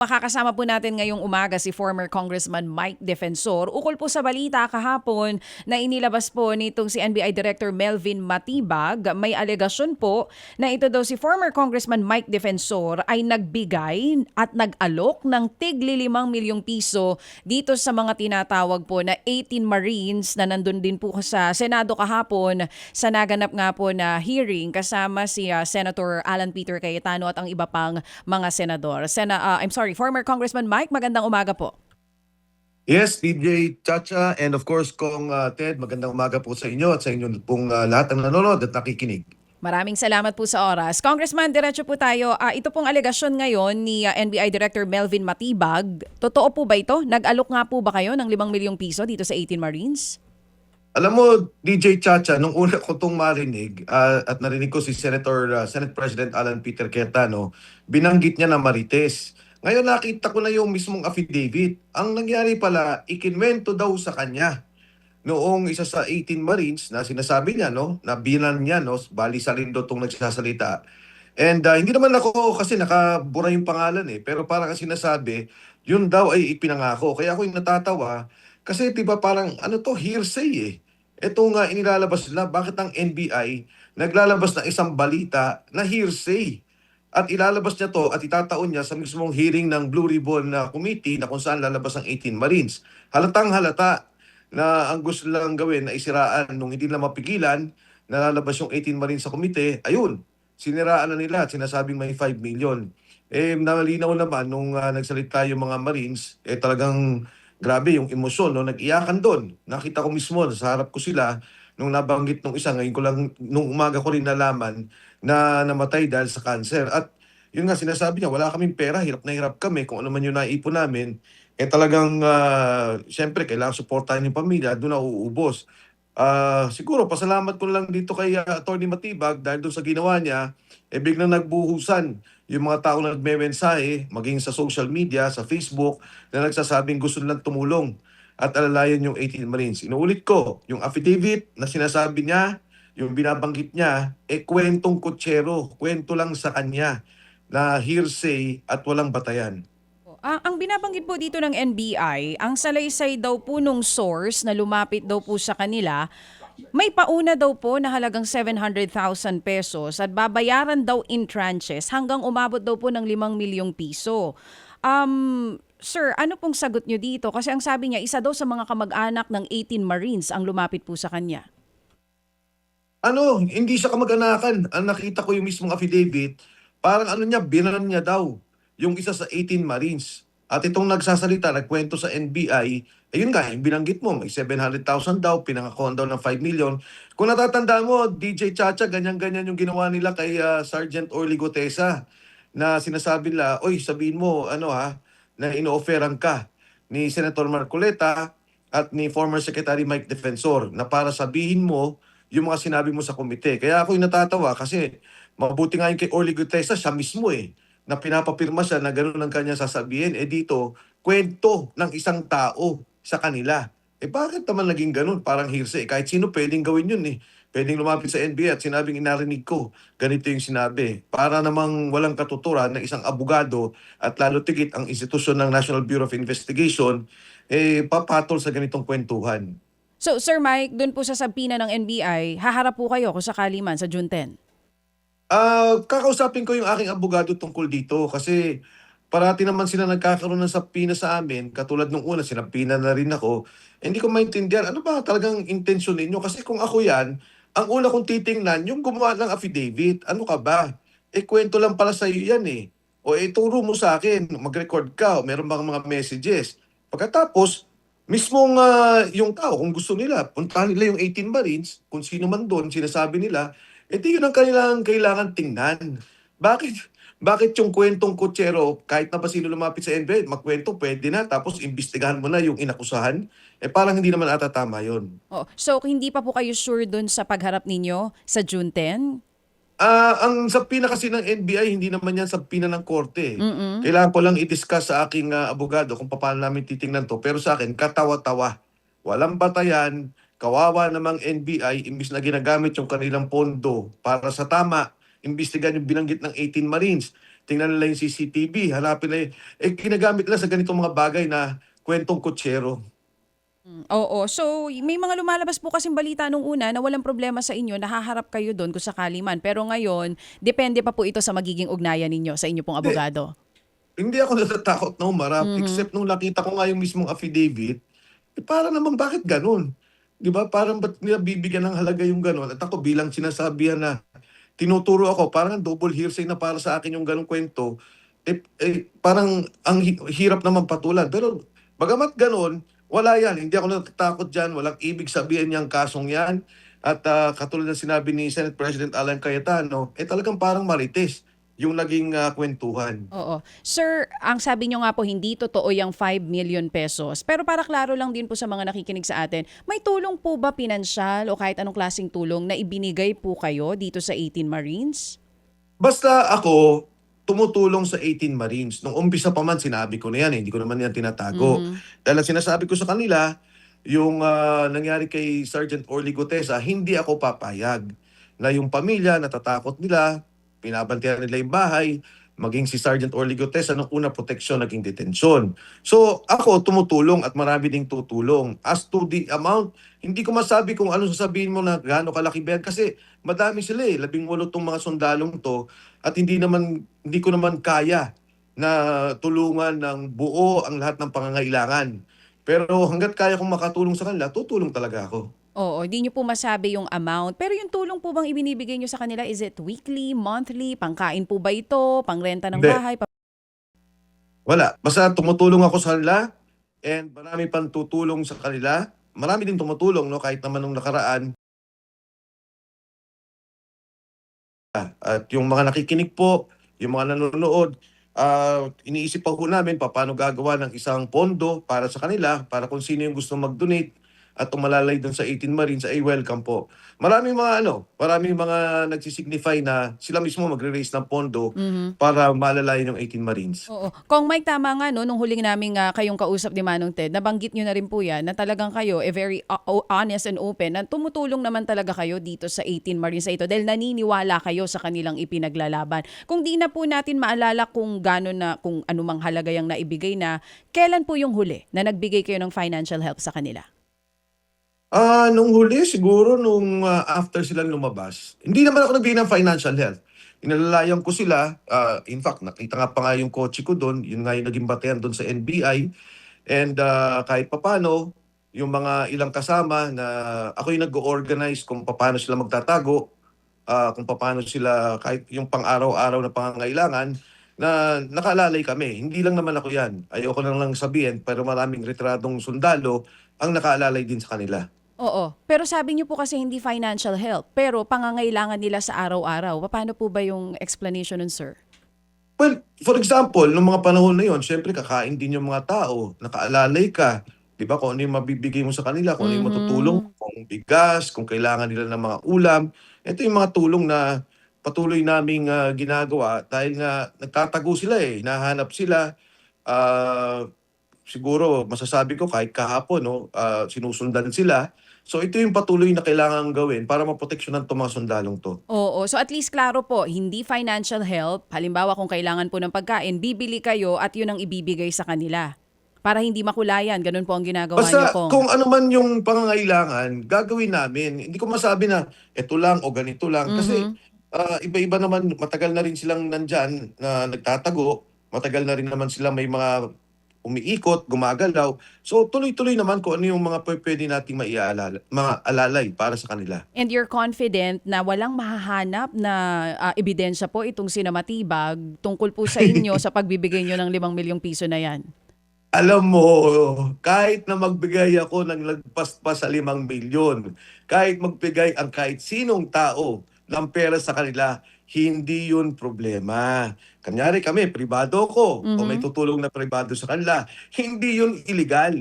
Makakasama po natin ngayong umaga si former Congressman Mike Defensor. Ukol po sa balita kahapon na inilabas po nitong si NBI Director Melvin Matibag, may alegasyon po na ito daw si former Congressman Mike Defensor ay nagbigay at nag-alok ng tigli 5 milyong piso dito sa mga tinatawag po na 18 Marines na nandun din po sa Senado kahapon sa naganap nga po na hearing kasama si Senator Alan Peter Cayetano at ang iba pang mga senador. Former Congressman Mike, magandang umaga po. Yes, DJ Chacha, and of course Kong Ted, magandang umaga po sa inyo at sa inyo pong lahat ng nanonood at nakikinig. Maraming salamat po sa oras. Congressman, diretso po tayo. Ito pong alegasyon ngayon ni NBI Director Melvin Matibag. Totoo po ba ito? Nag-alok nga po ba kayo ng 5 milyong piso dito sa 18 Marines? Alam mo, DJ Chacha, nung una ko itong marinig at narinig ko si Senate President Alan Peter Cayetano, binanggit niya na Marites. Ngayon nakita ko na yung mismong affidavit. Ang nangyari pala, ikinwento daw sa kanya noong isa sa 18 Marines na sinasabi niya, no, na binan niya, no, bali Salindo itong nagsasalita. And hindi naman ako kasi nakabura yung pangalan pero parang sinasabi, yun daw ay ipinangako. Kaya ako yung natatawa kasi diba parang ano to, hearsay Ito nga inilalabas nila, bakit ang NBI naglalabas ng isang balita na hearsay? At ilalabas niya to at itataon niya sa mismong hearing ng Blue Ribbon Committee na kung saan lalabas ang 18 Marines. Halatang halata na ang gusto lang gawin na isiraan nung hindi na mapigilan na lalabas yung 18 Marines sa komite, ayun, siniraan na nila at sinasabing may 5 million. Nalinaw naman nung nagsalita yung mga Marines, talagang grabe yung emosyon, no? Nag-iyakan doon. Nakita ko mismo, sa harap ko sila, nung nabanggit nung isa, ngayon ko lang, nung umaga ko rin nalaman na namatay dahil sa cancer. At yun nga, sinasabi niya, wala kaming pera, hirap na hirap kami, kung ano man yung naipon namin, talagang, siyempre, kailangan suportahan yung pamilya, doon na uubos. Siguro, pasalamat ko lang dito kay Atty. Matibag dahil doon sa ginawa niya, biglang nagbuhusan yung mga tao na nagme-mensahe, maging sa social media, sa Facebook, na nagsasabing gusto nilang tumulong at alalayan yung 18 Marines. Inuulit ko, yung affidavit na sinasabi niya, yung binabanggit niya, kwentong kutsero, kwento lang sa kanya na hearsay at walang batayan. Ang binabanggit po dito ng NBI, ang salaysay daw po nung source na lumapit daw po sa kanila, may pauna daw po na halagang 700,000 pesos at babayaran daw in tranches hanggang umabot daw po ng 5 milyong piso. Sir, ano pong sagot nyo dito? Kasi ang sabi niya, isa daw sa mga kamag-anak ng 18 Marines ang lumapit po sa kanya. Hindi siya kamag-anakan. Ang nakita ko yung mismong affidavit, parang binan niya daw yung isa sa 18 Marines. At itong nagsasalita, nagkwento sa NBI, ayun nga, yung binanggit mo, may 700,000 daw, pinangakuan daw ng 5 million. Kung natatandaan mo, DJ Chacha, ganyan-ganyan yung ginawa nila kay Sergeant Orly Gutesa, na sinasabi nila, oy, sabihin mo, na ino-offeran ka ni Senator Marcoleta at ni former Secretary Mike Defensor na para sabihin mo yung mga sinabi mo sa komite. Kaya ako yung natatawa kasi mabuti nga yung kay Orly Gutesa, siya mismo na pinapapirma siya na gano'n ang kanya sasabihin. Dito, kwento ng isang tao sa kanila. Bakit naman naging gano'n? Parang hearsay. Kahit sino pwedeng gawin yun Pwedeng lumapit sa NBI at sinabing inarinig ko, ganito yung sinabi. Para namang walang katuturan ng isang abogado at lalo tigit ang institusyon ng National Bureau of Investigation, papatol sa ganitong kwentuhan. So, Sir Mike, doon po sa sabina ng NBI, haharap po kayo kung sakali man sa June 10? Kakausapin ko yung aking abogado tungkol dito kasi parati naman sila nagkakaroon ng sapina sa amin. Katulad nung una, sinapina na rin ako. Hindi ko maintindihan, ano ba talagang intensyon ninyo? Kasi kung ako yan, ang una kong titingnan, yung gumawa ng affidavit. Ano ka ba? Kwento lang pala sa'yo yan O turo mo sa akin, mag-record ka, o meron bang mga messages. Pagkatapos, mismong yung tao, kung gusto nila, puntahan nila yung 18 Marines, kung sino man doon, sinasabi nila, yun ang kailangan tingnan. Bakit yung kwentong kutsero, kahit na ba sino lumapit sa NBI, magkwento, pwede na, tapos imbestigahan mo na yung inakusahan? Parang hindi naman ata tama yun. So, hindi pa po kayo sure doon sa pagharap ninyo sa June 10? Ang sapina kasi ng NBI, hindi naman yan sapina ng korte. Mm-mm. Kailangan ko lang i-discuss sa aking abogado kung paano namin titingnan to. Pero sa akin, katawa-tawa. Walang batayan, kawawa namang NBI, imbis na ginagamit yung kanilang pondo para sa tama, imbestigan yung binanggit ng 18 Marines. tingnan nila yung CCTV, hanapin nila ginagamit nila sa ganitong mga bagay na kwentong kutsero. Oo. So, may mga lumalabas po kasing balita nung una na walang problema sa inyo, nahaharap kayo do'n kung sakali man. Pero ngayon, depende pa po ito sa magiging ugnayan ninyo sa inyo pong Hindi, abogado. hindi ako natatakot na umarap, Mhm. except nung nakita ko nga yung mismong affidavit, para naman bakit gano'n? 'Di ba, parang ba't nila bibigyan ng halaga yung gano'n, at ako bilang sinasabihan na tinuturo ako, parang double hearsay na para sa akin yung gano'ng kwento. Parang ang hirap naman patulan. Pero bagamat gano'n, wala yan, hindi ako natatakot diyan, walang ibig sabihin yang kasong yan. At, katulad ng sinabi ni Senate President Alan Cayetano, talagang parang marites yung naging, kuwentuhan. Oo. Sir, ang sabi niyo nga po hindi totoo yung 5 million pesos. Pero para klaro lang din po sa mga nakikinig sa atin, may tulong po ba pinansyal o kahit anong klaseng tulong na ibinigay po kayo dito sa 18 Marines? Basta ako, tumutulong sa 18 Marines. Nung umpisa pa man sinabi ko na yan, hindi ko naman yan tinatago. Mhm. Dahil ang sinasabi ko sa kanila, yung, nangyari kay Sergeant Orly Gutesa, hindi ako papayag na yung pamilya natatakot nila, binabantayan nila yung bahay, maging si Sergeant Orly Gutesa nung una proteksyon naging detensyon. So ako tumutulong at marami ding tutulong. As to the amount, hindi ko masabi kung ano sasabihin mo na gaano kalaki ba yan kasi madami sila 18 'tong mga sundalong 'to, at hindi ko naman kaya na tulungan ng buo ang lahat ng pangangailangan. Pero hangga't kaya kong makatulong sa kanila, tutulong talaga ako. Oo, hindi niyo po masabi yung amount. Pero yung tulong po bang ibinibigay niyo sa kanila, is it weekly, monthly, pangkain po ba ito, pangrenta ng Hindi, bahay? wala. Basta tumutulong ako sa kanila, and marami pang tutulong sa kanila. Marami din tumutulong 'no, kahit naman nung nakaraan. At yung mga nakikinig po, yung mga nanonood, iniisip pa ho namin papaano gagawa ng isang pondo para sa kanila, para kung sino yung gustong mag-donate at umalalay dun sa 18 Marines ay welcome po. Maraming mga nagsi-signify na sila mismo magre-raise ng pondo Mhm. para maalalayan yung 18 Marines. Oo. Kung Mike, tama nga no, nung huling namin kayong kausap ni Manong Ted, nabanggit nyo na rin po yan na talagang kayo very honest and open na tumutulong naman talaga kayo dito sa 18 Marines na ito dahil naniniwala kayo sa kanilang ipinaglalaban. Kung di na po natin maalala kung gano'n na, kung anumang halaga yung naibigay na, kailan po yung huli na nagbigay kayo ng financial help sa kanila? Nung huli siguro nung, after silang lumabas, hindi naman ako nagbigay ng financial help. Inalalayan ko sila, in fact nakita nga pa nga yung kotse ko dun, yun nga yung naging bateyan dun sa NBI. And, kahit papaano yung mga ilang kasama na ako yung nag-o-organize kung papaano sila magtatago, kung papaano sila kahit yung pang-araw-araw na pangangailangan na nakaalalay kami. Hindi lang naman ako yan, ayoko lang sabihin, pero maraming retradong sundalo ang nakaalalay din sa kanila. Oo. Pero sabi niyo po kasi hindi financial help, pero pangangailangan nila sa araw-araw. Paano po ba yung explanation nun, sir? Well, for example, nung mga panahon na yon, siyempre kakain din yung mga tao, nakaalalay ka, 'di ba, kung ano yung mabibigay mo sa kanila, kung ano yung matutulong, Mhm. kung bigas, kung kailangan nila ng mga ulam. Ito yung mga tulong na patuloy naming, ginagawa dahil nga nagtatago sila, hinahanap sila. Ah, Siguro masasabi ko kahit kahapon 'no, sinusundan sila. So ito yung patuloy na kailangang gawin para maproteksyonan 'tong mga sundalong 'to. Oo. So at least klaro po, hindi financial help. Halimbawa kung kailangan po ng pagkain, bibili kayo at yun ang ibibigay sa kanila. Para hindi makulayan, ganun po ang ginagawa niyo, Basta Kong. kung ano man yung pangangailangan, gagawin namin. Hindi ko masabi na eto lang o ganito lang kasi, Mhm. iba-iba naman, matagal na rin silang nandiyan na nagtatago, matagal na rin naman sila may mga umiikot, gumagalaw. So tuloy-tuloy naman kung ano yung mga pupuwede nating alalay para sa kanila. And you're confident na walang mahahanap na ebidensya po itong sinamatibag tungkol po sa inyo sa pagbibigay nyo ng 5 milyong piso na yan? Alam mo, kahit na magbigay ako ng lagpas pa sa 5 milyon, kahit magbigay ang kahit sinong tao ng pera sa kanila, hindi yun problema. Kunyari kami, pribado ko, o may Mhm. tutulong na pribado sa kanila, hindi yun illegal.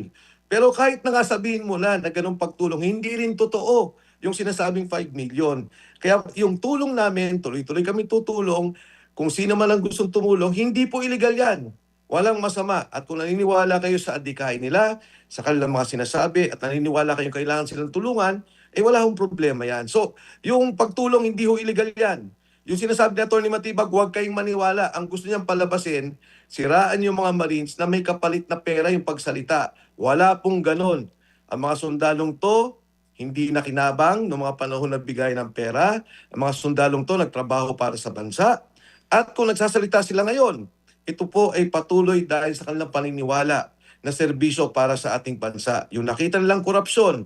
Pero kahit na nga sabihin mo na ganung pagtulong, hindi rin totoo yung sinasabing 5 milyon. Kaya yung tulong namin, tuloy-tuloy kami tutulong. Kung sino man ang gustong tumulong, hindi po illegal yan. Walang masama, at kung naniniwala kayo sa adhikain nila, sa kanilang mga sinasabi, at naniniwala kayong kailangan silang tulungan, wala hong problema yan. So, yung pagtulong hindi ho illegal yan. yung sinasabi ni Atty. Matibag, huwag kayong maniwala. Ang gusto niyang palabasin, siraan yung mga Marines na may kapalit na pera yung pagsalita. Wala pong ganon. Ang mga sundalong to, hindi nakinabang noong mga panahon na bigay ng pera. Ang mga sundalong to, nagtrabaho para sa bansa. At kung nagsasalita sila ngayon, ito po ay patuloy dahil sa kanilang paniniwala na serbisyo para sa ating bansa. Yung nakita nilang korupsyon,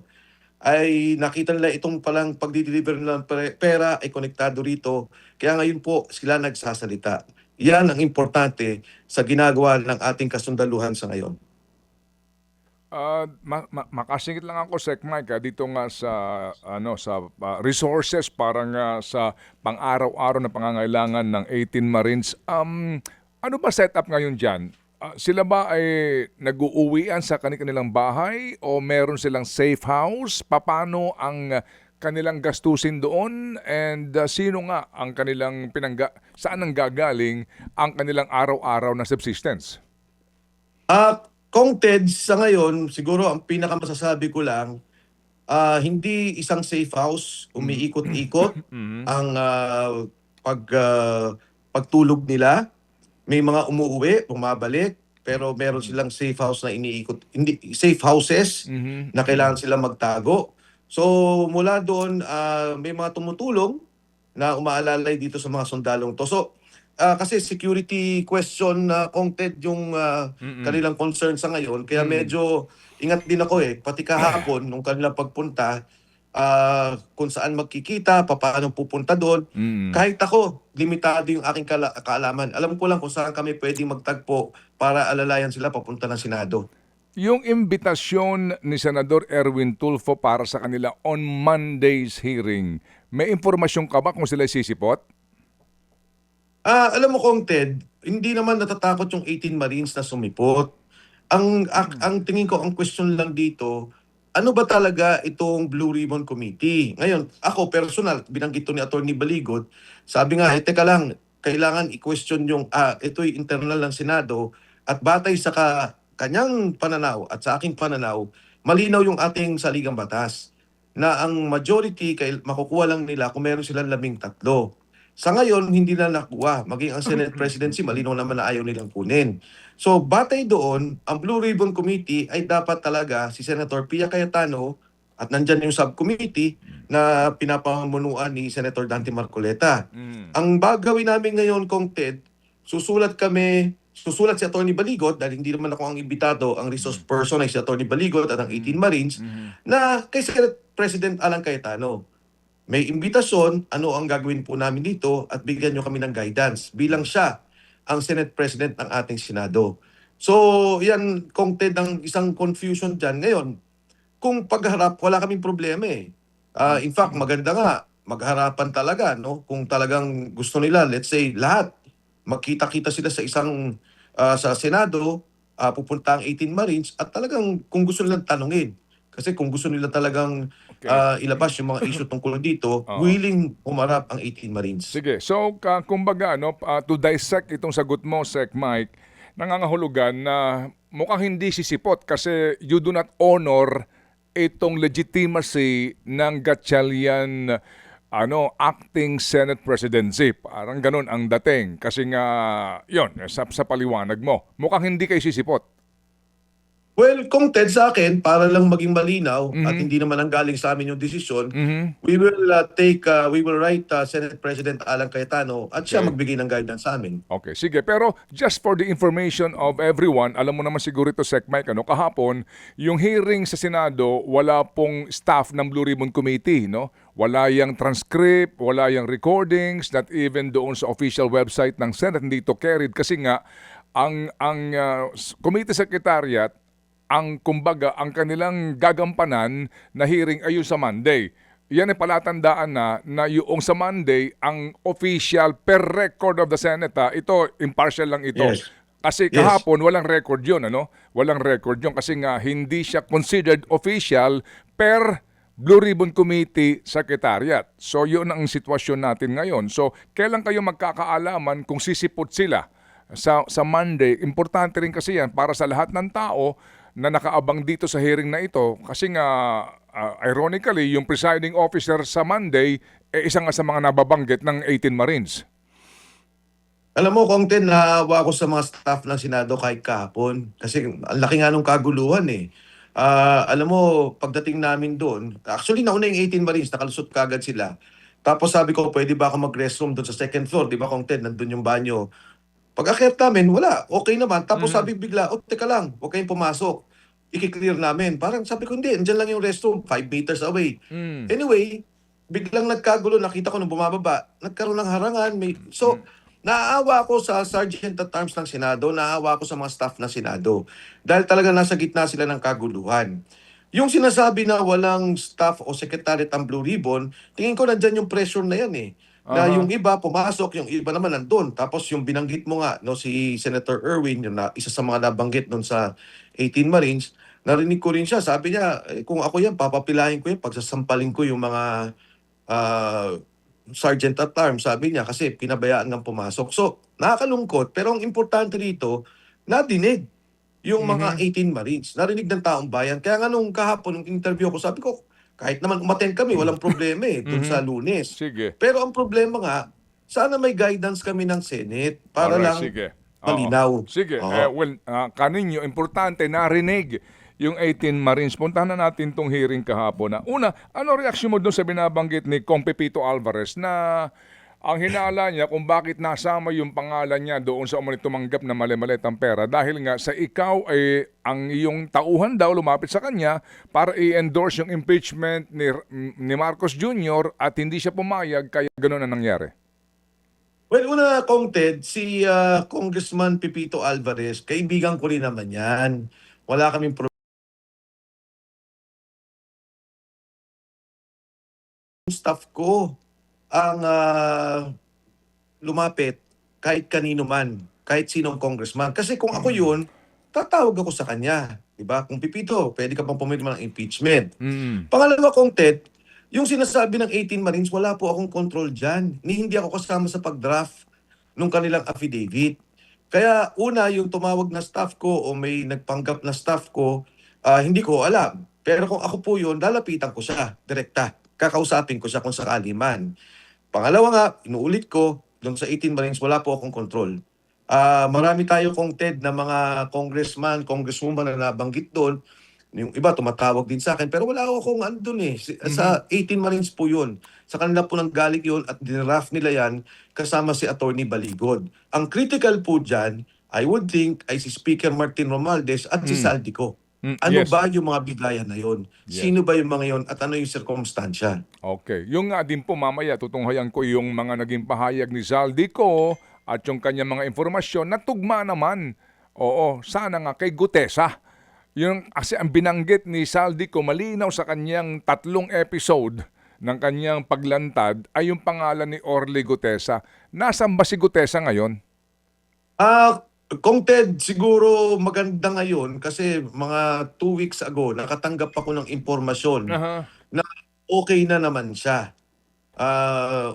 ay nakita nila itong palang pagdi-deliver ng pera ay konektado rito. Kaya ngayon po sila nagsasalita. Yan ang importante sa ginagawa ng ating kasundaluhan sa ngayon. Makasingit lang ako, Sec Mike, dito nga sa resources para nga sa pang-araw-araw na pangangailangan ng 18 Marines. Ano ba setup ngayon diyan? Sila ba ay nag-uuwian sa kanilang bahay o meron silang safe house? Paano ang kanilang gastusin doon? And sino nga ang kanilang saan ang gagaling ang kanilang araw-araw na subsistence? Kung Ted, sa ngayon, siguro ang pinakamasasabi ko lang, hindi isang safe house, umiikot-ikot ang pagtulog nila. May mga umuwi, bumabalik, pero meron silang safe house na iniikot, hindi safe houses na kailangan sila magtago. So mula doon, may mga tumutulong na umaalalay dito sa mga sundalong to. So kasi security question na Ted yung kanilang concern sa ngayon, kaya medyo ingat din ako pati kahapon nung kanilang pagpunta, kung saan magkikita, paano pupunta doon. Kahit ako, limitado yung aking kaalaman. Alam ko lang kung saan kami pwedeng magtagpo para alalayan sila papunta ng Senado. Yung imbitasyon ni Senador Erwin Tulfo para sa kanila on Monday's hearing, may impormasyon ka ba kung sila sisipot? Alam mo Ted, hindi naman natatakot yung 18 Marines na sumipot. Ang tingin ko, ang question lang dito, ano ba talaga itong Blue Ribbon Committee? Ngayon, ako personal, binanggit to ni Atty. Baligot, sabi nga, teka lang, kailangan i-question yung, ito'y internal ng Senado at batay sa kanyang pananaw at sa aking pananaw, malinaw yung ating saligang batas na ang majority makukuha lang nila kung meron silang 13. Sa ngayon, hindi na nakuha. Maging ang Senate Presidency, malinaw naman na ayaw nilang kunin. So, batay doon, ang Blue Ribbon Committee ay dapat talaga si Senator Pia Cayetano at nandyan yung subcommittee na pinapamunuan ni Senator Dante Marcoleta. Ang gagawin namin ngayon, Ted, susulat si Atty. Baligot, dahil hindi naman ako ang imbitado, ang resource person ay si Atty. Baligot at ang 18 Marines, na kay Senate President Alan Cayetano. May imbitasyon, ano ang gagawin po namin dito at bigyan nyo kami ng guidance bilang siya ang Senate President ng ating Senado. So, yan, Ted, ang isang confusion dyan. Ngayon, kung pagharap, wala kaming problema In fact, maganda nga, magharapan talaga, no? Kung talagang gusto nila, let's say, lahat, magkita-kita sila sa isang, sa Senado, pupunta ang 18 Marines at talagang kung gusto nilang tanungin. Kasi kung gusto nila talagang ilabas yung mga issue tungkol dito, willing umarap ang 18 Marines. Sige. So, kumbaga, to dissect itong sagot mo, Sec Mike, nangangahulugan na mukhang hindi sisipot kasi you do not honor itong legitimacy ng Gatchalian acting Senate presidency. Parang ganun ang dating. Kasi nga, yun, sa paliwanag mo, mukhang hindi kayo sisipot. Well, kung Ted, sa akin, para lang maging malinaw at hindi naman ang galing sa amin yung desisyon, we will write Senate President Alan Cayetano at siya magbigay ng guidance sa amin. Okay, sige. Pero just for the information of everyone, alam mo naman siguro ito, Sec Mike, kahapon, yung hearing sa Senado, wala pong staff ng Blue Ribbon Committee, no? Wala yung transcript, wala yung recordings, not even doon sa official website ng Senate, hindi ito carried kasi nga, ang Committee Secretariat, ang kanilang gagampanan na hearing ay yung sa Monday. Yan ay palatandaan na yung sa Monday, ang official per record of the Senate, ito, impartial lang ito. Yes. Kasi kahapon, walang record yun, Walang record yun kasi nga hindi siya considered official per Blue Ribbon Committee Secretariat. So yun ang sitwasyon natin ngayon. So kailan kayo magkakaalaman kung sisipot sila sa Monday? Importante rin kasi yan para sa lahat ng tao na nakaabang dito sa hearing na ito kasi nga ironically yung presiding officer sa Monday isa nga sa mga nababanggit ng 18 Marines. Alam mo, Kongten, naawa ako sa mga staff ng Senado kahit kahapon. Kasi ang laki nga nung kaguluhan eh. Alam mo, pagdating namin doon, actually nauna yung 18 Marines, nakalusot kagad sila. Tapos sabi ko, pwede ba ako mag-restroom doon sa second floor? Di ba, Kongten, nandun yung banyo. Pag-akyat namin, wala. Okay naman. Tapos sabi bigla, teka lang, huwag kayong pumasok. I-clear namin. Parang sabi ko, hindi, andyan lang yung restroom, 5 meters away. Mm. Anyway, biglang nagkagulo, nakita ko nung bumababa, nagkaroon ng harangan. So, naaawa ako sa Sergeant at Arms ng Senado, naaawa ako sa mga staff ng Senado. Dahil talaga nasa gitna sila ng kaguluhan. Yung sinasabi na walang staff o secretariat ang Blue Ribbon, tingin ko nandyan yung pressure na yan eh. Na Aha. yung iba pumasok, yung iba naman nandun. Tapos yung binanggit mo nga, no, si Senator Erwin, yung isa sa mga nabanggit nun sa 18 Marines, narinig ko rin siya. Sabi niya, kung ako yan, papapilahin ko yan, pagsasampalin ko yung mga ah, Sergeant at Arms, sabi niya, kasi pinabayaan ng pumasok. So, nakakalungkot, pero ang importante rito, nadinig yung mga 18 Marines, narinig ng taong bayan. Kaya nga nung kahapon, nung interview ko, sabi ko, kahit naman umattend kami, walang problema dun sa Lunes. Sige. Pero ang problema nga, sana may guidance kami ng Senate para Alright, lang sige. Oo. malinaw. Sige. Oo. Kaninyo, importante, narinig yung 18 Marines. Puntahan na natin tong hearing kahapon. Una, ano reaksyon mo doon sa binabanggit ni Kong Pepito Alvarez na ang hinala niya kung bakit nasama yung pangalan niya doon sa umunit tumanggap na mali-malitang pera dahil nga sa ikaw ay ang iyong tauhan daw lumapit sa kanya para i-endorse yung impeachment ni Marcos Jr. at hindi siya pumayag kaya gano'n na nangyari. Well, una, Kong Ted, si Congressman Pepito Alvarez, kaibigan ko rin naman yan. Wala kaming staff ko ang lumapit kahit kanino man, kahit sinong congressman. Kasi kung ako yun, tatawag ako sa kanya. Diba? Kung Pipito, pwede ka pang pumirma ng impeachment. Mm. Pangalawa, kong Ted, yung sinasabi ng 18 Marines, wala po akong control dyan. Hindi ako kasama sa pag-draft nung kanilang affidavit. Kaya una, yung tumawag na staff ko o may nagpanggap na staff ko, hindi ko alam. Pero kung ako po yun, lalapitan ko siya, direkta. Kakausapin ko siya kung sakali man. Pangalawa nga, inuulit ko, doon sa 18 Marines, wala po akong control. Marami tayo kong TED na mga congressman, congresswoman na nabanggit doon. Yung iba tumatawag din sa akin, pero wala akong andun eh. Sa 18 Marines po yun. Sa kanila po nang galing yun at dinraft nila yan kasama si Attorney Baligod. Ang critical po dyan, I would think, ay si Speaker Martin Romualdez at si Saldico. Ano Yes. ba yung mga bigayan na yun? Yes. Sino ba yung mga yun at ano yung sirkumstansya? Okay. Yung nga din po mamaya, tutunghayan ko yung mga naging pahayag ni Zaldico at yung kanyang mga informasyon na tugma naman. Oo, sana nga kay Gutesa. Yung, kasi ang binanggit ni Zaldico, malinaw sa kanyang 3 episode ng kanyang paglantad ay yung pangalan ni Orly Gutesa. Nasaan ba si Gutesa ngayon? Kung Ted, siguro maganda ngayon kasi mga 2 weeks ago nakatanggap ako ng impormasyon Aha. na okay na naman siya.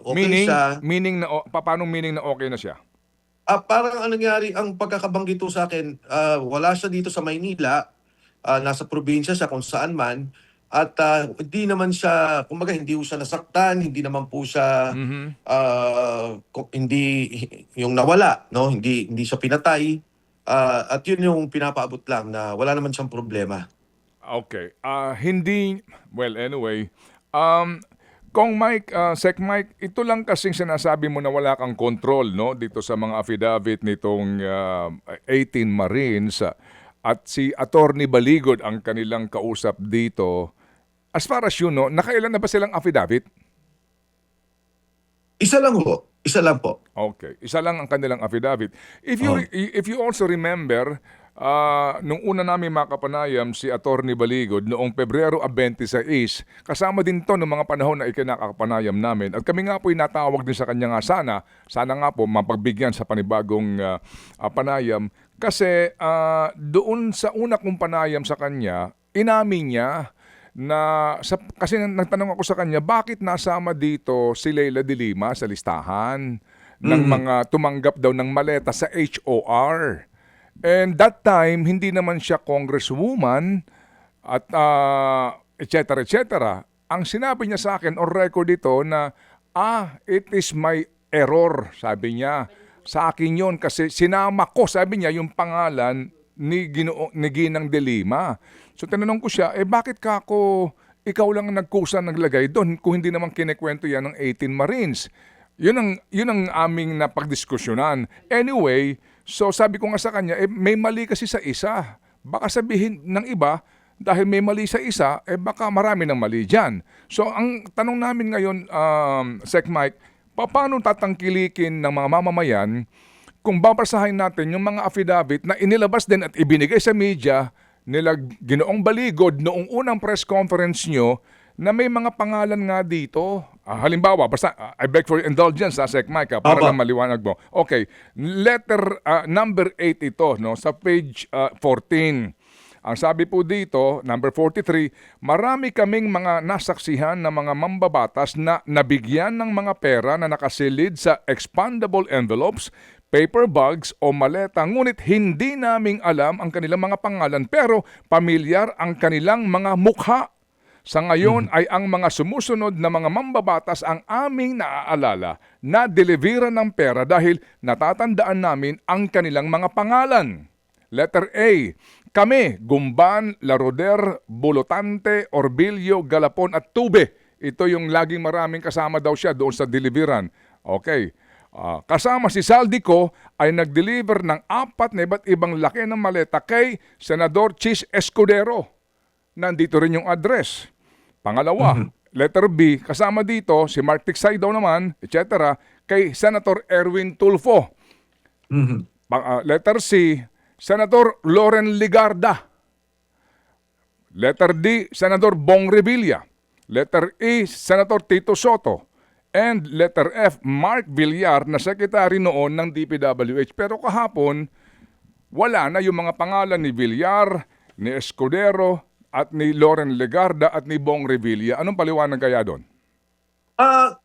Okay siya. Meaning na, paano meaning na okay na siya? Parang ang nangyari, ang pagkakabanggit sa akin, wala siya dito sa Maynila, nasa probinsya siya kung saan man, at hindi naman siya, kumbaga hindi po siya nasaktan, hindi naman po siya, hindi yung nawala, no? Hindi siya pinatay, at yun yung pinapaabot lang na wala naman siyang problema. Okay. Hindi, well, anyway. Kong Mike, Sec Mike, ito lang kasing sinasabi mo na wala kang control, no? Dito sa mga affidavit nitong 18 Marines at si Attorney Baligod ang kanilang kausap dito. As far as you know, nakailan na ba silang affidavit? Isa lang po. Isa lang po. Okay. Isa lang ang kanilang affidavit. If you also remember, nung una namin makapanayam si Attorney Baligod noong Pebrero 26, kasama din to ng mga panahon na ikinakapanayam namin. At kami nga po natawag din sa kanya nga sana nga po mapagbigyan sa panibagong panayam. Kasi doon sa una kong panayam sa kanya, inamin niya na kasi nagtanong ako sa kanya, bakit nasama dito si Leila de Lima sa listahan ng mga tumanggap daw ng maleta sa HOR. And that time, hindi naman siya congresswoman at et cetera, et cetera. Ang sinabi niya sa akin on record ito na It is my error, sabi niya. Sa akin yun kasi sinama ko, sabi niya, yung pangalan ni Ginang De Lima. So tinanong ko siya, bakit ka ako, ikaw lang ang nagkusa naglagay doon kung hindi naman kinekwento yan ng 18 Marines? Yun ang aming napagdiskusyonan. Anyway, so sabi ko nga sa kanya, may mali kasi sa isa. Baka sabihin ng iba, dahil may mali sa isa, baka marami ng mali dyan. So ang tanong namin ngayon, Sec Mike, paano tatangkilikin ng mga mamamayan kung babasahin natin yung mga affidavit na inilabas din at ibinigay sa media nila Ginoong Baligod noong unang press conference nyo na may mga pangalan nga dito. Halimbawa, basta, I beg for your indulgence, Sec Mike, para lang maliwanag mo. Okay, letter number 8 ito, no, sa page 14. Ang sabi po dito, number 43, marami kaming mga nasaksihan na mga mambabatas na nabigyan ng mga pera na nakasilid sa expandable envelopes, paper bags o maleta, ngunit hindi naming alam ang kanilang mga pangalan pero pamilyar ang kanilang mga mukha. Sa ngayon ay ang mga sumusunod na mga mambabatas ang aming naaalala na delivera ng pera dahil natatandaan namin ang kanilang mga pangalan. Letter A, kami, Gumban, Laroder, Bolotante, Orbilio, Galapon at Tube. Ito yung laging maraming kasama daw siya doon sa deliveran. Okay. Kasama si Saldico ay nag-deliver ng 4 na iba't ibang laki ng maleta kay Senador Chis Escudero. Nandito rin yung address. Pangalawa, letter B, kasama dito si Mark Tiksay daw naman, etc. kay Senator Erwin Tulfo. Letter C, Senator Loren Ligarda. Letter D, Senator Bong Revilla. Letter E, Senator Tito Soto. And letter F, Mark Villar na secretary noon ng DPWH. Pero kahapon, wala na yung mga pangalan ni Villar, ni Escudero, at ni Loren Ligarda at ni Bong Revilla. Anong paliwanag kaya doon?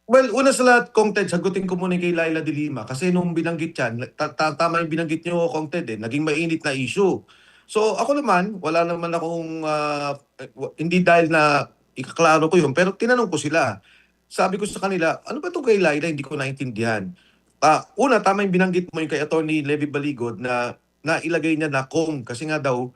Well, una sa lahat, Kong Ted, sagutin ko muna kay Laila de Lima kasi nung binanggit yan, tama yung binanggit niyo, Kong Ted, naging mainit na issue. So ako naman, wala naman akong, hindi dahil na ikaklaro ko yun, pero tinanong ko sila. Sabi ko sa kanila, ano ba itong kay Laila, hindi ko naintindihan. Una, tama yung binanggit mo yung kay Atty. Levy Baligod na ilagay niya na Kong kasi nga daw,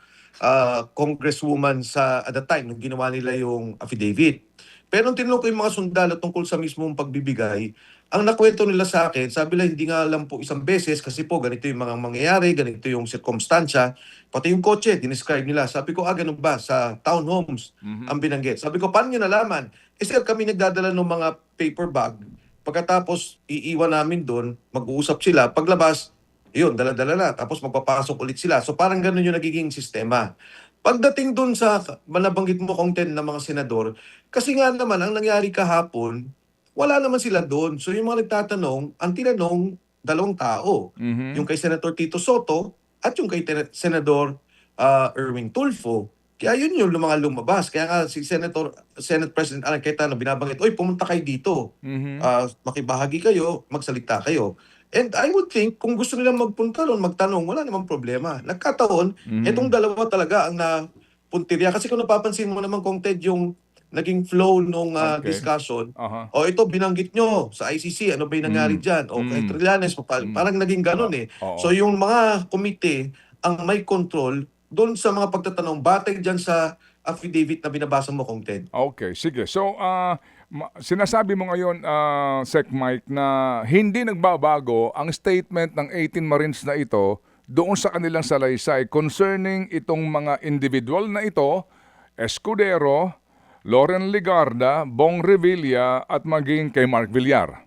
congresswoman at the time nung ginawa nila yung affidavit. Pero nung tinanong ko yung mga sundalo tungkol sa mismong pagbibigay, ang nakwento nila sa akin, sabi nila hindi nga lang po isang beses kasi po ganito yung mga mangyayari, ganito yung circumstansya, pati yung kotse, dinescribe nila. Sabi ko, ganun ba? Sa townhomes ang binanggit. Sabi ko, paano nyo nalaman? Sir, kami nagdadala ng mga paper bag. Pagkatapos, iiwan namin doon, mag-uusap sila. Paglabas, yun, dala-dala na. Tapos magpapasok ulit sila. So parang ganun yung nagiging sistema. Pagdating doon sa nabanggit mo, Kong Ted, ng mga senador, kasi nga naman, ang nangyari kahapon, wala naman sila doon. So yung mga nagtatanong, ang tinanong, dalawang tao. Yung kay Senator Tito Soto at yung kay Senador Erwin Tulfo. Kaya yun yung mga lumabas. Kaya nga si Senate President Alan Cayetano binabanggit, oy, pumunta kayo dito. Makibahagi kayo, magsalita kayo. And I would think, kung gusto nilang magpunta doon, magtanong, wala namang problema. Nagkataon, itong dalawa talaga ang napuntirya. Kasi kung napapansin mo naman, Kong Ted, yung naging flow nung discussion, ito binanggit nyo sa ICC, ano ba yung nangyari dyan? O kay Trillanes, parang naging ganun eh. So yung mga komite ang may control doon sa mga pagtatanong, batay dyan sa affidavit na binabasa mo, Kong Ted. Okay, sige. So, sinasabi mo ngayon, Sec Mike, na hindi nagbabago ang statement ng 18 Marines na ito doon sa kanilang salaysay concerning itong mga individual na ito, Escudero, Loren Ligarda, Bong Revilla, at maging kay Mark Villar.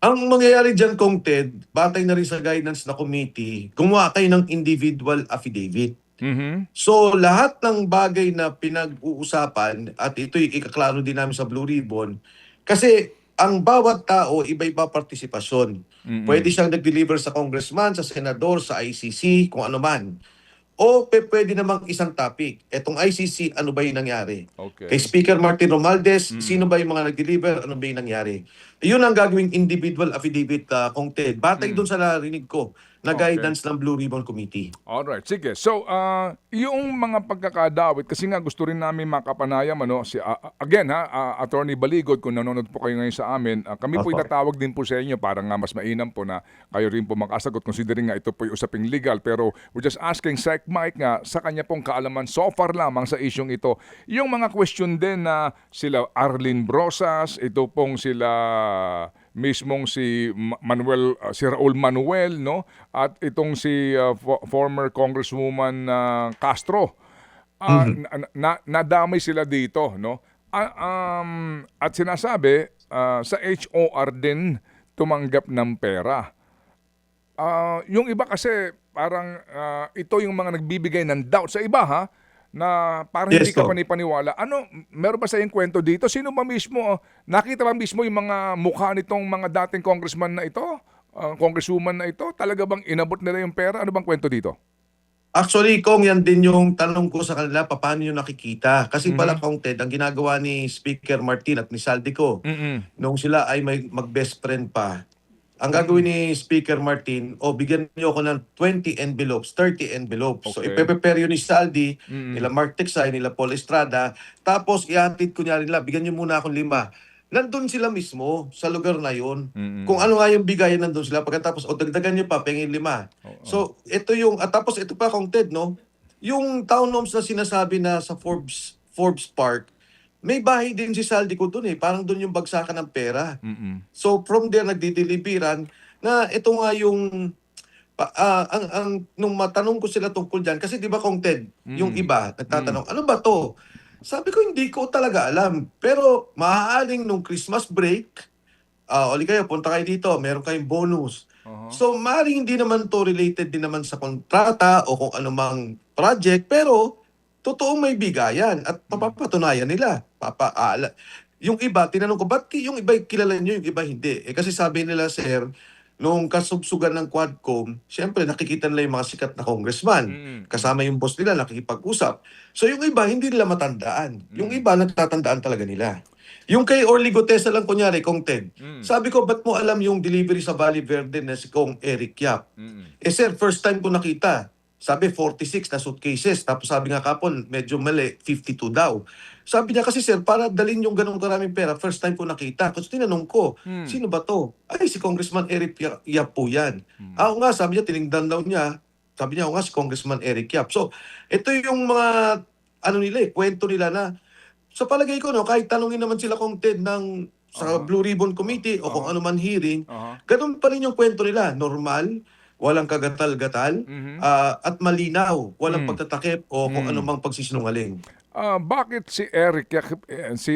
Ang mangyayari dyan, Kong Ted, batay na rin sa guidance na committee, gumawa kayo ng individual affidavit. So lahat ng bagay na pinag-uusapan, at ito'y ikaklaro din namin sa Blue Ribbon, kasi ang bawat tao, iba-iba partisipasyon. Pwede siyang nag-deliver sa congressman, sa senador, sa ICC, kung ano man. O pwede namang isang topic. Etong ICC, ano ba yung nangyari? Okay. Kay Speaker Martin Romualdez, sino ba yung mga nag-deliver? Ano ba yung nangyari? Yun ang gagawing individual affidavit, Kong Ted. Batay doon sa narinig ko na Okay. guidance ng Blue Ribbon Committee. Alright, sige. So, yung mga pagkakadawit, kasi nga gusto rin namin makapanayam, again Attorney Baligod, kung nanonood po kayo ngayon sa amin, kami po Opo. itatawag din po sa inyo para nga mas mainam po na kayo rin po makasagot, considering nga ito po yung usaping legal. Pero we're just asking Sec Mike nga sa kanya pong kaalaman so far lamang sa isyong ito. Yung mga question din na sila Arlene Brosas, ito pong sila mismong si si Raul Manuel, no, at itong si former Congresswoman Castro, nadamay sila dito, no. At sinasabi sa HOR din tumanggap ng pera. Yung iba kasi parang ito yung mga nagbibigay ng doubt sa iba, ha, na parang Yes, hindi ka po. panipaniwala. Meron ba sa yung kwento dito? Sino ba mismo, nakita ba mismo yung mga mukha nitong mga dating congressman na ito? Congresswoman na ito? Talaga bang inabot nila yung pera? Ano bang kwento dito? Actually, Kong, yan din yung tanong ko sa kanila, paano nyo nakikita? Kasi pala, Mhm. Kong Ted, ang ginagawa ni Speaker Martin at ni Saldico, Mm-mm. nung sila ay may mag-best friend pa, ang gagawin ni Speaker Martin, bigyan niyo ako ng 20 envelopes, 30 envelopes. So, Okay. ipe-prepare yun ni Saldi, Mm-mm. nila Mark Texay, nila Paul Estrada, tapos ihatid ko niya nila, bigyan niyo muna akong 5. Nandun sila mismo, sa lugar na yun. Mm-mm. Kung ano nga yung bigayan, nandun sila. Pagkatapos, dagdagan niyo pa, pengin 5. Oo. So, ito yung, tapos ito pa, Kong Ted, no? Yung townhomes na sinasabi na sa Forbes Park, may bahay din si Saldi ko dun eh. Parang dun yung bagsakan ng pera. Mm-mm. So from there nagdideliveran na ito nga yung nung matanong ko sila tungkol diyan kasi 'di ba Kong Ted, yung iba nagtatanong, ano ba 'to? Sabi ko hindi ko talaga alam. Pero maaaring nung Christmas break, oli kayo punta kayo dito, meron kayong bonus. Uh-huh. So maaaring hindi naman to related din naman sa kontrata o kung anumang project, pero totoong may bigayan at papapatunayan nila. Yung iba, tinanong ko, ba't yung iba kilala nyo, yung iba hindi? Kasi sabi nila, sir, nung kasubsugan ng Quadcom, siyempre nakikita nila yung mga sikat na congressman. Mm. Kasama yung boss nila, nakikipag-usap. So yung iba, hindi nila matandaan. Yung iba, natatandaan talaga nila. Yung kay Orly Gutesa lang, kunyari, Kong Ted, sabi ko, ba't mo alam yung delivery sa Valley Verde na si Kong Eric Yap? Sir, first time ko nakita. Sabi 46 na suitcases. Tapos sabi nga kapon, medyo mali, 52 daw. Sabi niya kasi sir, para dalhin yung ganong karaming pera, first time ko nakita. Kasi tinanong ko, sino ba to? Ay, si Congressman Eric Yap po yan. Ako nga, sabi niya, tinignan daw niya. Sabi niya, ako nga si Congressman Eric Yap. So, ito yung mga, kwento nila na, sa palagay ko, no, kahit tanungin naman sila kung Ted ng sa Blue Ribbon Committee o kung ano man hearing, ganun pa rin yung kwento nila. Normal, walang kagatal-gatal, at malinaw, walang pagtatakip o kung anumang pagsisinungaling. Bakit si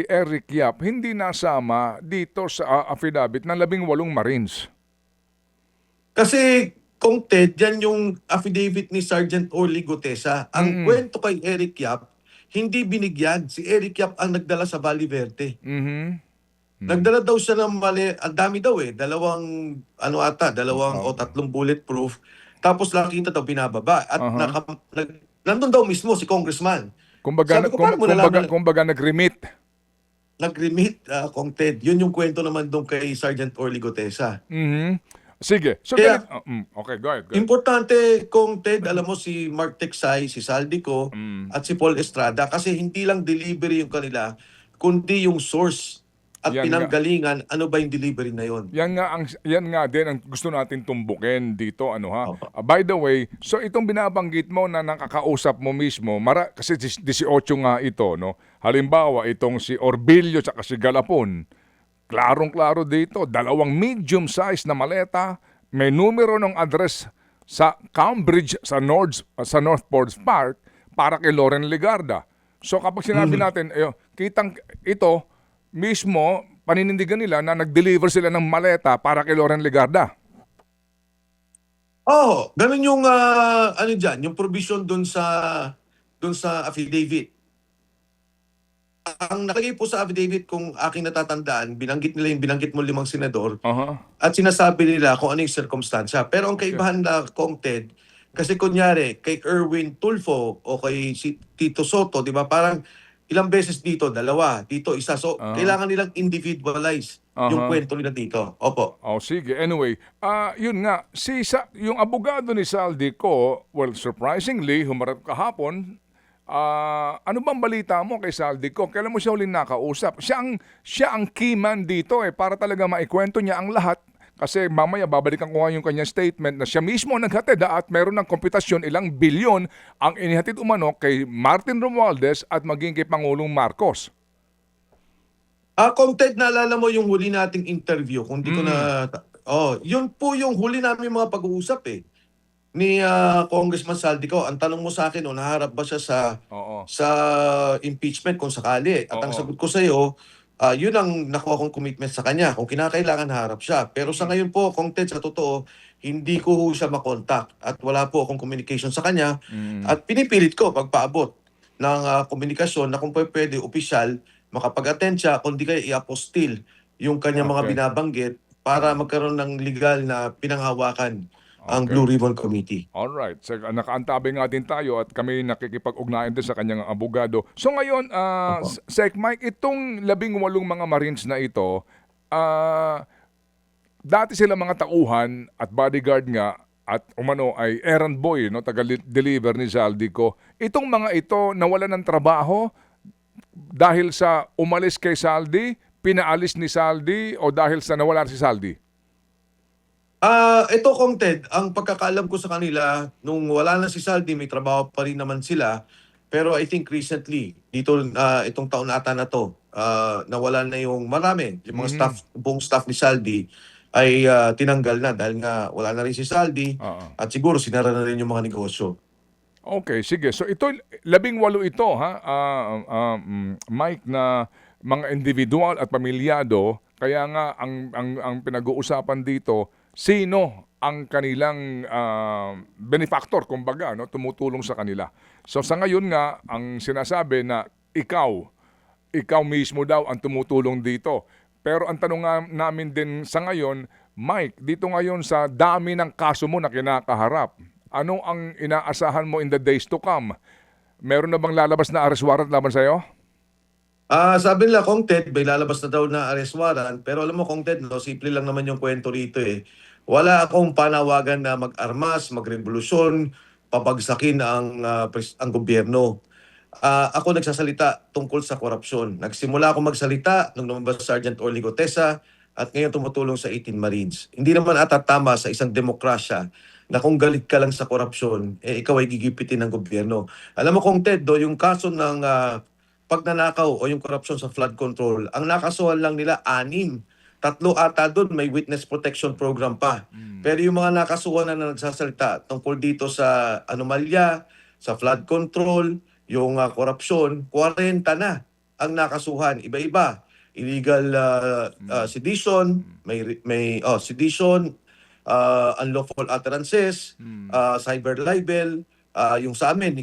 Eric Yap hindi nasama dito sa affidavit ng 18 Marines? Kasi, kung Ted, yan yung affidavit ni Sergeant Orly Gutesa. Ang kwento kay Eric Yap, hindi binigyan. Si Eric Yap ang nagdala sa Valley Verde. Nagdala daw siya ng mali, ang dami daw dalawang o 3 bulletproof. Tapos nakita daw binababa at nandun daw mismo si congressman. Kumbaga, Sabi ko, paano mo nalaman? kumbaga nag-remit. Nag-remit, Kong Ted. Yun yung kwento naman doon kay Sergeant Orly Gutesa. Sige. So, Kaya- okay, go ahead. Importante, Kong Ted, alam mo si Mark Texay, si Saldico, at si Paul Estrada kasi hindi lang delivery yung kanila, kundi yung source at Yan nga. pinanggalingan, ano ba yung delivery na yon. Yan nga din ang gusto natin tumbukin dito, by the way, so itong binabanggit mo na nakakausap mo mismo, kasi 18 nga ito, no. Halimbawa, itong si Orbilio at si Galapon, klarong-klaro dito, 2 medium size na maleta, may numero ng address sa Cambridge sa North Forbes Park para kay Loren Legarda. So kapag sinabi natin, kitang ito mismo, paninindigan nila na nag-deliver sila ng maleta para kay Loren Legarda. Ganun yung yung provision doon sa affidavit. Ang nakalagay po sa affidavit, kung aking natatandaan, binanggit mo 5 senador at sinasabi nila kung ano yung circumstansya. Pero ang kaibahan na Kong Ted, kasi kunyari kay Erwin Tulfo o kay si Tito Soto, di ba, parang ilang beses dito, 2, dito 1. So kailangan nilang individualize yung Aha. kwento nila dito. Opo. Oh, sige. Anyway, yun nga, yung abogado ni Saldico, well, surprisingly, humarap kahapon, ano bang balita mo kay Saldico? Kailan mo siya huling nakausap? Siya ang key man dito para talaga maikwento niya ang lahat. Kasi mamaya babalikan ko nga yung kanyang statement na siya mismo naghatid at meron ng kompetasyon ilang bilyon ang inihatid umano kay Martin Romualdez at maging kay Pangulong Marcos. Kung Ted, naalala mo yung huli nating interview, kung di ko na... yun po yung huli namin mga pag-uusap ni Congressman Saldico. Ang tanong mo sa akin, naharap ba siya Oo. sa impeachment kung sakali? At ang Oo. sagot ko sa iyo, yun ang nakuha kong commitment sa kanya. Kung kinakailangan, harap siya. Pero sa ngayon po, kung Ted, sa totoo, hindi ko ho siya makontak at wala po akong communication sa kanya. At pinipilit ko pagpaabot ng komunikasyon na kung pwede, opisyal, makapag-attend siya, kundi kaya i-apostil yung kanyang mga Okay. binabanggit para magkaroon ng legal na pinanghawakan ang Okay. Blue Ribbon Committee. Alright. So, nakaantabi nga din tayo at kami nakikipag-ugnayan din sa kanyang abogado. So ngayon, Opo. Sec Mike, itong 18 mga Marines na ito, dati sila mga tauhan at bodyguard nga at umano ay errand boy, no, taga-deliver ni Saldico. Itong mga ito nawalan ng trabaho dahil sa umalis kay Saldi, pinaalis ni Saldi o dahil sa nawala si Saldi? Ito kong Ted, ang pagkakaalam ko sa kanila, nung wala na si Saldi, may trabaho pa rin naman sila. Pero I think recently, dito itong taon ata na to, nawala na yung marami. Yung mga buong staff ni Saldi ay tinanggal na dahil nga wala na rin si Saldi Oo. at siguro sinara na rin yung mga negosyo. Okay, sige. So ito, 18 ito, Mike, na mga individual at pamilyado. Kaya nga, ang pinag-uusapan dito, sino ang kanilang benefactor, kumbaga, no, tumutulong sa kanila. So sa ngayon nga, ang sinasabi na ikaw mismo daw ang tumutulong dito. Pero ang tanong nga namin din sa ngayon, Mike, dito ngayon sa dami ng kaso mo na kinakaharap, ano ang inaasahan mo in the days to come? Meron na bang lalabas na arrest warrant laban sa'yo? Sabi nila, Kong Ted, may lalabas na daw na arrest warrant. Pero alam mo, Kong Ted, no, simple lang naman yung kwento rito Wala akong panawagan na mag-armas, magrevolusyon, pabagsakin ang gobyerno. Ako nagsasalita tungkol sa korupsyon. Nagsimula ako magsalita nung lumabas Sergeant Orly Gotesa at ngayon tumutulong sa 18 Marines. Hindi naman ata tama sa isang demokrasya na kung galit ka lang sa korupsyon, ikaw ay gigipitin ng gobyerno. Alam mo, Kong Ted, yung kaso ng pagnanakaw o yung korupsyon sa flood control, ang nakasuhan lang nila 6. 3 ata doon, may witness protection program pa. Pero yung mga nakasuhan na nagsasalita tungkol dito sa anomalya, sa flood control, yung korupsyon, 40 na ang nakasuhan. Iba-iba. Illegal sedition, sedition, unlawful utterances, cyber libel, yung sa amin, ni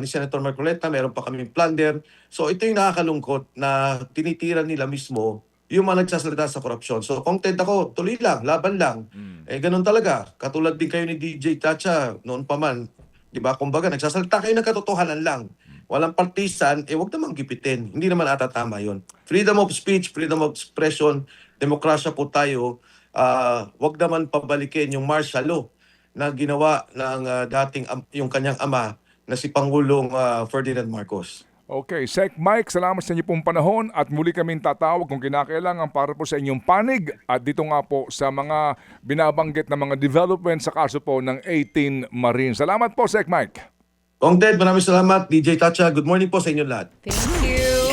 Senator Marcoleta, meron pa kaming plunder. So ito yung nakakalungkot na tinitira nila mismo yung mga nagsasalita sa korupsyon. So content ako, tuloy lang, laban lang. Ganun talaga. Katulad din kayo ni DJ Chacha, noon pa man. Diba? Kumbaga, nagsasalita kayo ng katotohanan lang. Walang partisan, wag namang gipitin. Hindi naman ata tama yun. Freedom of speech, freedom of expression, demokrasya po tayo. Wag naman pabalikin yung martial law na ginawa ng yung kanyang ama na si Pangulong Ferdinand Marcos. Okay, Sec Mike, salamat sa inyo pong panahon at muli kaming tatawag kung kinakailangan para po sa inyong panig at dito nga po sa mga binabanggit na mga development sa kaso po ng 18 Marines. Salamat po, Sec Mike. Kong Ted, maraming salamat. DJ Tacha, good morning po sa inyo lahat. Thank you.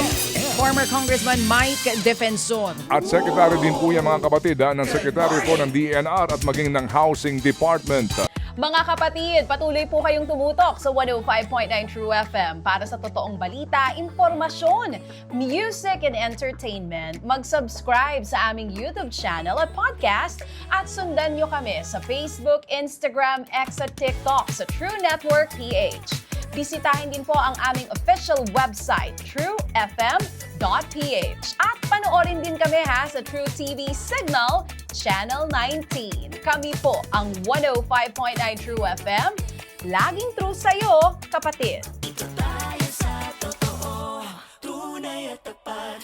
Former Congressman Mike Defensor. At Secretary din po yan mga kapatid ng Secretary po ng DNR at maging ng Housing Department. Mga kapatid, patuloy po kayong tumutok sa 105.9 True FM para sa totoong balita, impormasyon, music and entertainment. Mag-subscribe sa aming YouTube channel at podcast at sundan nyo kami sa Facebook, Instagram, X at TikTok sa True Network PH. Bisitahin din po ang aming official website, truefm.ph. At panoorin din kami sa True TV Signal, Channel 19. Kami po ang 105.9 True FM. Laging true sa'yo, kapatid.